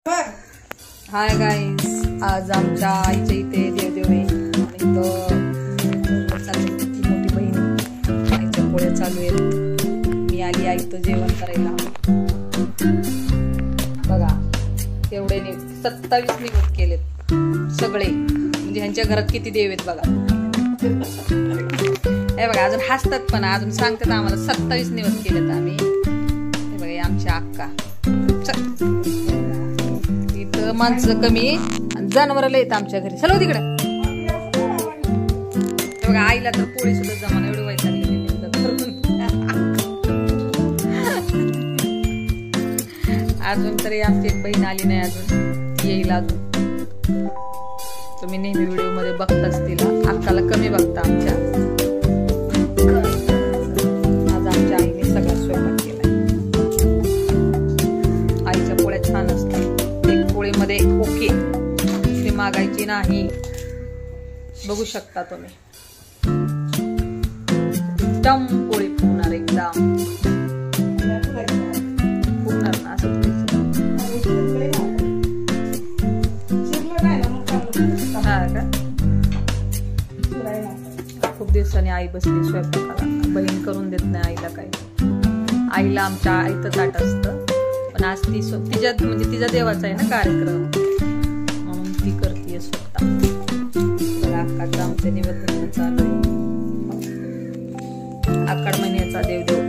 Hi guys, आज आमच्या आईच्या इथे देवदेव आहे आणि मोठी बहीण आईच्या पोळ्या चालू आहेत. मी आली आईचं जेवण करायला. बघा तेवढे 27 निवड केलेत सगळे, म्हणजे ह्यांच्या घरात किती देव आहेत बघा. हे बघा अजून हसतात पण अजून सांगतात आम्हाला 27 निवड केलेत आम्ही. हे बघा आमच्या अक्का. इथं माणसं कमी आणि जनावरं येत आमच्या घरी. चलो तिकडे. बघा आईला तर पोळी सुद्धा जमा एवढं वाईट लागली. अजून तरी आमची एक बहीण आली नाही, अजून ती येईल अजून. तुम्ही नेहमी व्हिडिओ मध्ये बघताच तिला. अक्काला कमी बघता आमच्या. आज आमच्या आईने सगळा स्वयंपाक केलाय. आईच्या पोळ्या छान असतात. पोळीमध्ये ओके ते मागायची नाही. बघू शकता तुम्ही. एकदम पोळी फुगणार, एकदम फुगणार ना असं. हा का, खूप दिवसांनी आई बसली स्वयंपाकाला. बहीण करून देत नाही आईला काही. आईला आमच्या आईचं ताट असतं, पण आज ती म्हणजे तिचा देवाचा आहे ना कार्यक्रम, म्हणून ती करते स्वतः. अक्काचं आमचं निवेदन चालू आहे. आखाड महिन्याचा देवदेव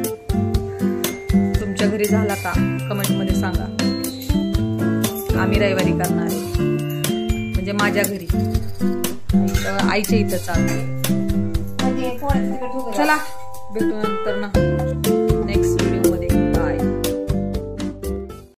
तुमच्या घरी झाला का कमेंट मध्ये सांगा. आम्ही रविवारी करणार आहे, म्हणजे माझ्या घरी आईच्या इथं चालू आहे. चला भेटू नंतर ना.